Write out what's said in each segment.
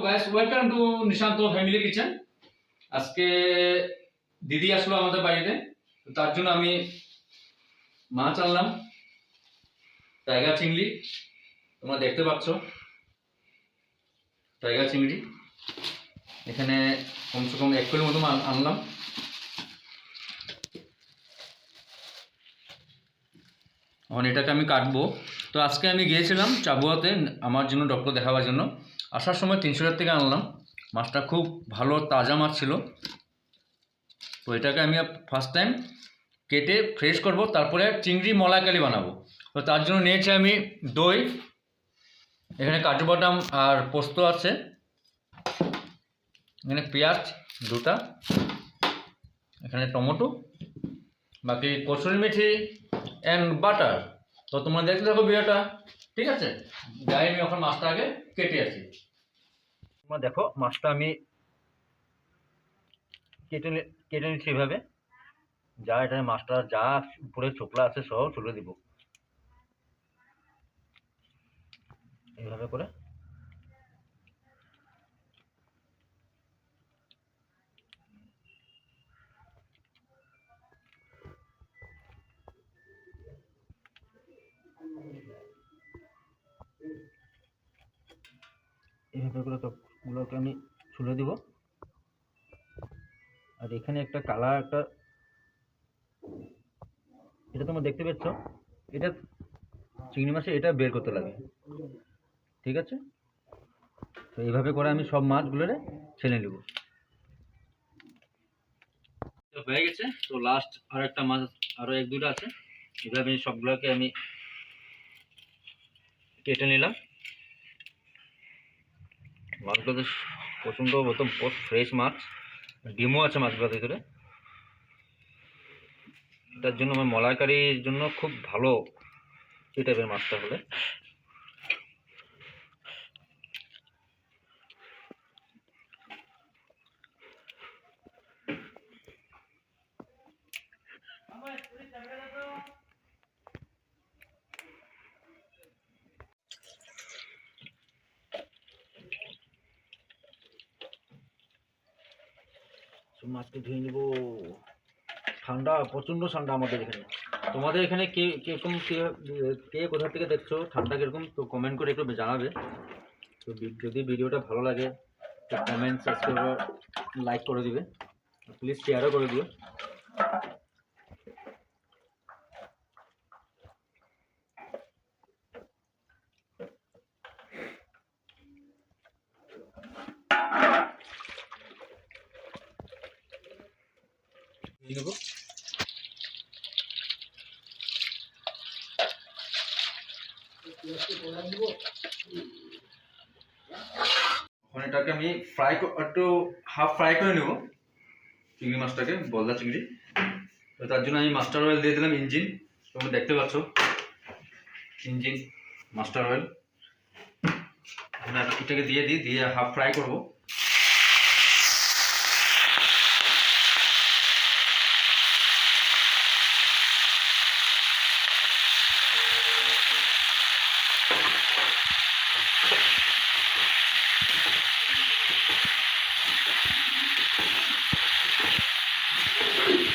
Guys, welcome to Nishant family kitchen. আজকে দিদি আসলো আমাদের বাড়িতে, তো তার জন্য আমি মাছ আনলাম, টাইগার চিংড়ি। তোমরা দেখতে পাচ্ছ টাইগার চিংড়ি। এখানে কমসে কম 1 কিলোর মতো আনলাম। এখন এটাকে আমি কাটবো। তো আজকে আমি গিয়েছিলাম চাবুয়াতে আমার জন্য ডক্টর দেখাবার জন্য। আসার সময় 300 টাকা থেকে আনলাম। মাছটা খুব ভালো তাজা মাছ ছিল। তো এটাকে আমি ফার্স্ট টাইম কেটে ফ্রেশ করব, তারপরে চিংড়ি মলাইকারি বানাবো। তো তার জন্য নিয়েছি আমি দই, এখানে কাজু বাদাম আর পোস্ত আছে, এখানে পেঁয়াজ 2টা, এখানে টমেটো, বাকি কসুরি মেথি অ্যান্ড বাটার। তো তোমরা দেখতে থাকো ভিডিওটা, ঠিক আছে? যাই আমি এখন মাছটা আগে কেটে আছি। তোমরা দেখো মাছটা আমি কেটে নিচ্ছি এভাবে। যা এটা মাছটা যা উপরে চোখলা আছে সব তুলে দিব এইভাবে করে। এইভাবে করে সবগুলোকে আমি ছুলে দিব। আর এখানে একটা কালা একটা, এটা তোমরা দেখতে পাচ্ছ, এটা চিংড়ি মাছে এটা বের করতে লাগে, ঠিক আছে? তো এইভাবে করে আমি সব মাছগুলোরে ছেলে নেব। হয়ে গেছে। তো লাস্ট আর একটা মাছ, আরো 1-2টা আছে। এভাবে সবগুলোকে আমি কেটে নিলাম। মাছগুলো প্রচণ্ড প্রথম ফ্রেশ মাছ, ডিমও আছে মাছগুলোর ভিতরে। এটার জন্য আমার মলাইকারির জন্য খুব ভালো এই টাইপের মাছটা হলে। মাছকে ধুয়ে নিব। ঠান্ডা, প্রচণ্ড ঠান্ডা আমাদের এখানে। তোমাদের এখানে কে কিরকম, কে কোথা থেকে দেখছো, ঠান্ডা কিরকম, তো কমেন্ট করে একটু জানাবে। তো যদি ভিডিওটা ভালো লাগে তো কমেন্ট, সাবস্ক্রাইব, লাইক করে দিবে, প্লিজ শেয়ারও করে দিও। নেব এখন এটাকে আমি একটু হাফ ফ্রাই করে নেব চিংড়ি মাছটাকে, বলদা চিংড়ি। তো তার জন্য আমি মাস্টার অয়েল দিয়ে দিলাম, ইঞ্জিন। তোমরা দেখতে পাচ্ছ ইঞ্জিন মাস্টার অয়েল। এটাকে দিয়ে হাফ ফ্রাই করব।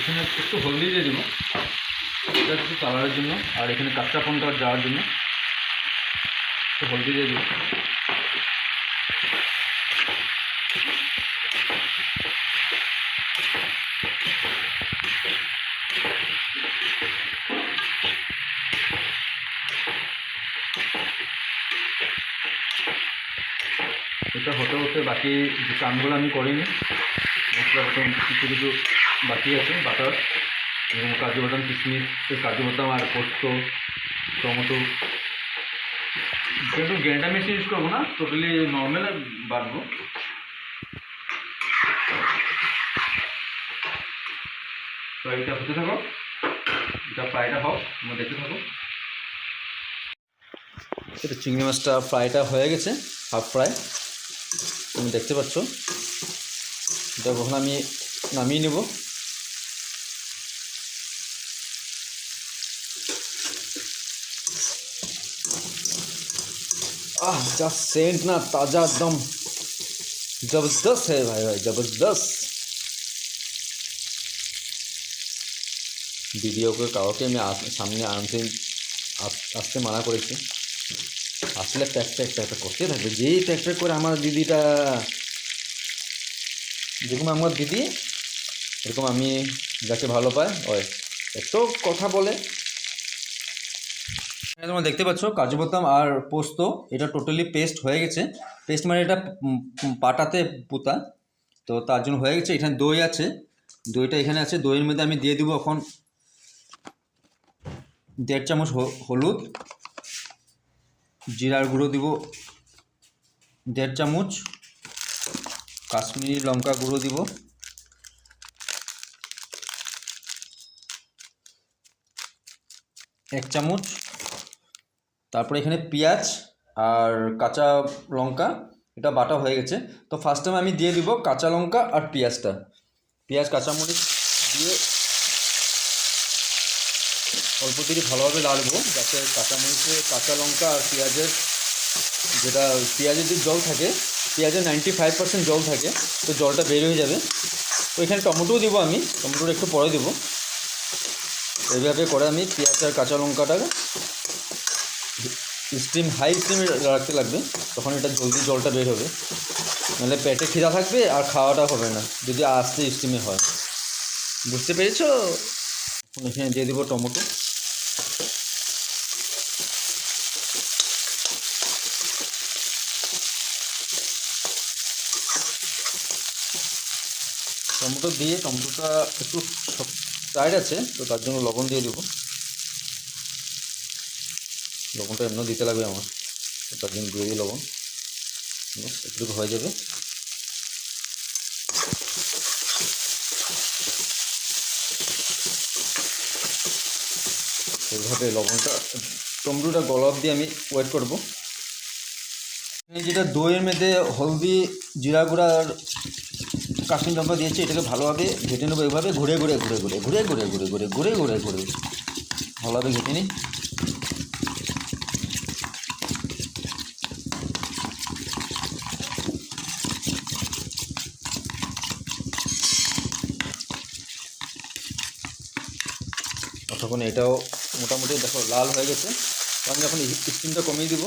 এখানে একটু হলদি দিয়ে দেবো, এটা একটু কালারের জন্য, আর এখানে কাঁচা পনটা যাওয়ার জন্য একটু হলদি দিয়ে দেবো। এটা হতে হতে বাকি যে কামগুলো আমি করিনি, মশলা বাদাম কিছু বাকি আছে, বাটার এবং কাজু বাদাম, কিশমিশ, কাজু বাদাম আর পোস্ত, টমেটো। কিন্তু গ্রাইন্ডার মেশিন ইউজ করবো না, টোটালি নর্মাল বাটবো। তো এটা হতে থাকো, এটা ফ্রাইটা হোক, তোমরা দেখতে থাকো। এটা চিংড়ি মাছটা ফ্রাইটা হয়ে গেছে, হাফ ফ্রাই, তুমি দেখতে পাচ্ছ। এটা কখন আমি নামিয়ে নেব। যা সেন্ট না, তাজা একদম जबरदस्त है भाई भाई जबरदस्त। ভিডিওকে কাউকে আমি সামনে আসতে মানা করেছি, আসলে প্যাক করতে থাকবে। যেই প্যাক করে আমার দিদিটা, যেরকম আমার দিদি এরকম আমি যাকে ভালো পাই ওই এত কথা বলে। তোমরা দেখতে পাচ্ছ কাজু বাদাম আর পোস্ত এটা টোটালি পেস্ট হয়ে গেছে। পেস্ট মানে এটা পাটাতে পোতা, তো তার জন্য হয়ে গেছে। এখানে দই আছে, দইটা এখানে আছে। দইয়ের মধ্যে আমি দিয়ে দিব এখন 1.5 চামচ হলুদ, জিরার গুঁড়ো দিব 1.5 চামচ, কাশ্মীরি লঙ্কা গুঁড়ো দিব 1 চামচ। তারপরে এখানে পেঁয়াজ আর কাঁচা লঙ্কা এটা বাটা হয়ে গেছে। তো ফার্স্ট টাইম আমি দিয়ে দিব কাঁচা লঙ্কা আর পেঁয়াজটা, পেঁয়াজ কাঁচামরিচ দিয়ে অল্প দিয়ে ভালোভাবে নাড়বো, যাতে কাঁচামরিচে কাঁচা লঙ্কা আর পেঁয়াজের যেটা পেঁয়াজের যে জল থাকে, পেঁয়াজের 95% জল থাকে, তো জলটা বের হয়ে যাবে। তো এখানে টমেটোও দেবো আমি, টমেটোটা একটু পরে দেবো। এইভাবে করে আমি পেঁয়াজ আর কাঁচা লঙ্কাটাকে হাই স্টিমে রাখতে লাগবে, তখন এটা জলদি জলটা বের হবে। নাহলে পেটে খিদা থাকবে আর খাওয়াটা হবে না যদি আস্তে স্টিমে হয়। বুঝতে পেরেছো? এখানে দিয়ে দেবো টমেটো। টমেটো দিয়ে, টমেটোটা একটু টাইট আছে তো তার জন্য লবণ দিয়ে দেবো। লবণটা এমনি দিতে লাগবে আমার, তো তার জন্য দিয়ে দিই লবণ। একটু হয়ে যাবে। এইভাবে লবণটা টমেটোটা গলা অবধি আমি ওয়েট করব। এই যেটা দইয়ের মধ্যে হলদি, জিরা গুঁড়া আর কাশ্মীর লঙ্কা দিয়েছি, এটাকে ভালোভাবে ঘেটে নেবো। এইভাবে ঘুরে ঘুরে ঘুরে ঘুরে ঘুরে ঘুরে ঘুরে ঘুরে ঘুরে ঘুরে ঘুরে ভালোভাবে ঘেটে নিই। তখন এটাও মোটামুটি দেখো লাল হয়ে গেছে, তো আমি এখন স্টিমটা কমিয়ে দিব।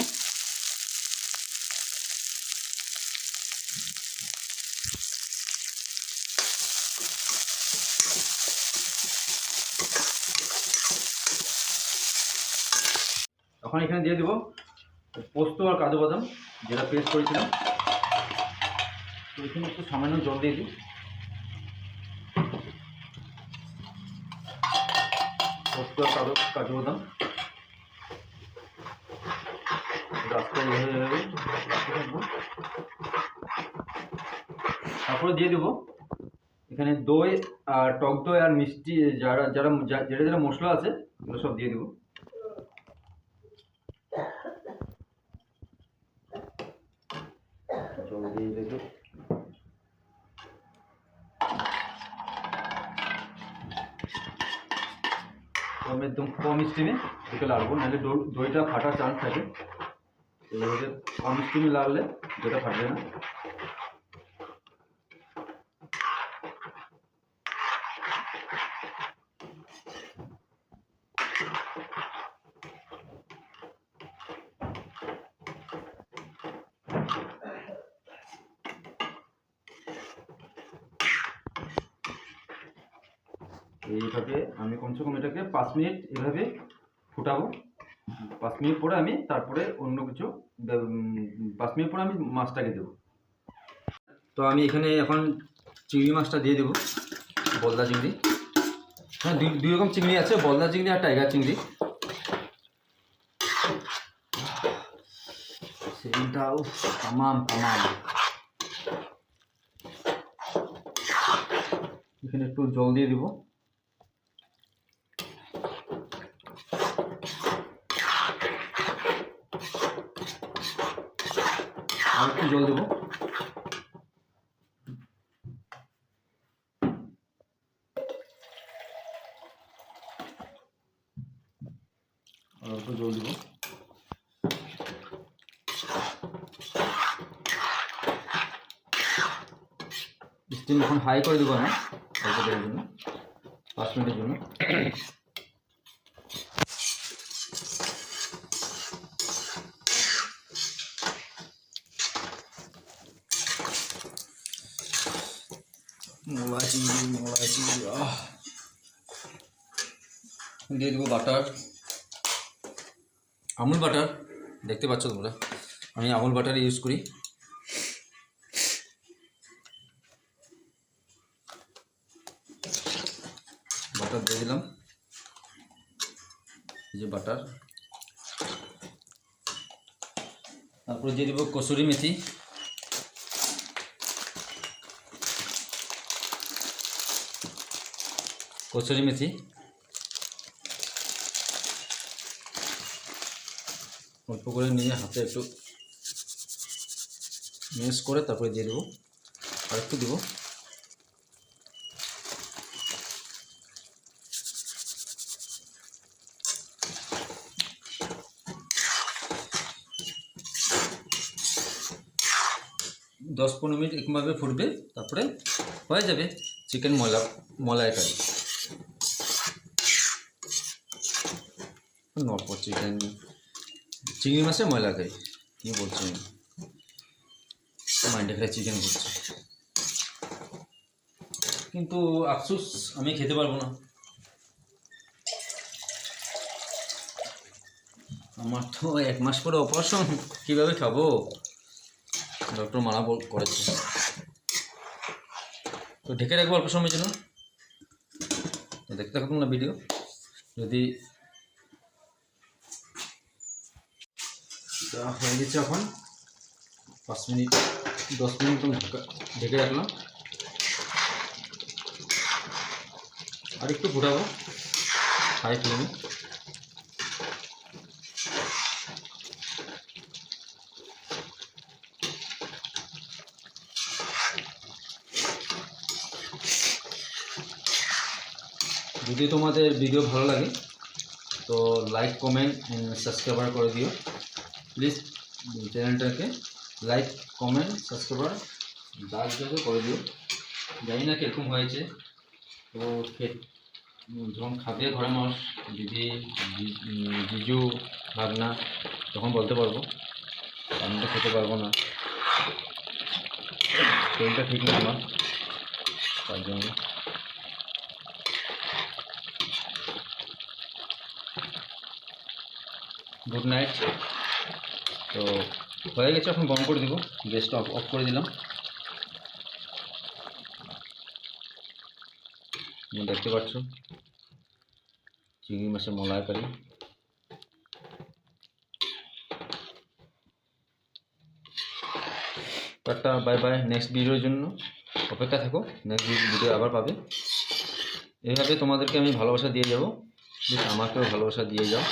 এখন এখানে দিয়ে দিব পোস্ত আর কাজু বাদাম যেটা পেস্ট করেছিলাম। তো এখানে একটু সামান্য জল দিয়ে দিই। পোস্ত আর কাজু বাদাম তারপরে দিয়ে দেবো এখানে দই আর টক দই আর মিষ্টি, যেটা যেটা মশলা আছে এগুলো সব দিয়ে দেবো। জল দিয়ে দেবো। আমি একদম কম স্টিমে এটাকে লাড়বো, নাহলে দইটা ফাটার চান্স থাকে। এইভাবে কম স্টিমে লাড়লে দইটা ফাটবে না। এইভাবে আমি কমসে কম এটাকে 5 মিনিট এভাবে ফুটাবো। 5 মিনিট পরে আমি তারপরে অন্য কিছু 5 মিনিট পরে আমি মাছটাকে দেবো। তো আমি এখানে এখন চিংড়ি মাছটা দিয়ে দেবো, বলদা চিংড়ি। হ্যাঁ, দুই রকম চিংড়ি আছে, বলদা চিংড়ি আর টাইগার চিংড়ি। চিংড়িটাও তামাম। এখানে একটু জল দিয়ে দিব। আর একটু জল দেবো। আর একটু জল দেবো। স্টিম এখন হাই করে দেবো আমি অল্প দেওয়ার জন্য 5 মিনিটের জন্য। মলাই চিংড়ি দিয়ে দেবো বাটার, আমুল বাটার। দেখতে পাচ্ছ তোমরা আমি আমুল বাটার ইউজ করি। বাটার দিয়ে দিলাম, এই যে বাটার। তারপরে দিয়ে দেবো কসুরি মেথি, কসুরি মেথি অল্প করে নিয়ে হাতে একটু মিক্স করে তারপরে দিয়ে দেবো, আর একটু দেবো। দশ 15 মিনিট একভাবে ফুটবে, তারপরে হয়ে যাবে চিকেন মলাইকারি। অল্প চিংড়ি মাছের মলাইকারি কী বলছি মাইন্ডে খেলে চিকেন করছে, কিন্তু আফসোস আমি খেতে পারবো না। আমার তো 1 মাস পরে অপারেশন, কীভাবে খাবো? ডক্টর মানা করেছে, তো ঢেকে রাখবো অল্প সময়ের জন্য। দেখতে থাকুন না ভিডিও। যদি হয়ে গেছে এখন 5 মিনিট 10 মিনিট ঢেকে রাখলাম, আর একটু ফুটাবো হাই ফ্লেমে। যদি তোমাদের ভিডিও ভালো লাগে তো লাইক কমেন্ট সাবস্ক্রাইবার করে দিও প্লিজ। চ্যানেলটাকে লাইক কমেন্ট সাবস্ক্রাইবার করে দিও। জানি না কীরকম হয়েছে, তো যখন খাবে ঘরের মানুষ, দিদি জিজু ভাগনা, তখন বলতে পারবো। আমি তো খেতে পারবো না, শরীরটা ঠিক না আমার, তার জন্য। Good night. তো হয়ে গেছে, এখন বন্ধ করে দিব, গ্যাসটা অফ করে দিলাম। দেখতে পাচ্ছ চিংড়ি মাছের malaikari. Tata, bye bye. Next ভিডিওর জন্য অপেক্ষা থাকো, নেক্সট ভিডিও আবার পাবে। এইভাবে তোমাদেরকে আমি ভালোবাসা দিয়ে যাবো, আমাকেও ভালোবাসা দিয়ে যাও।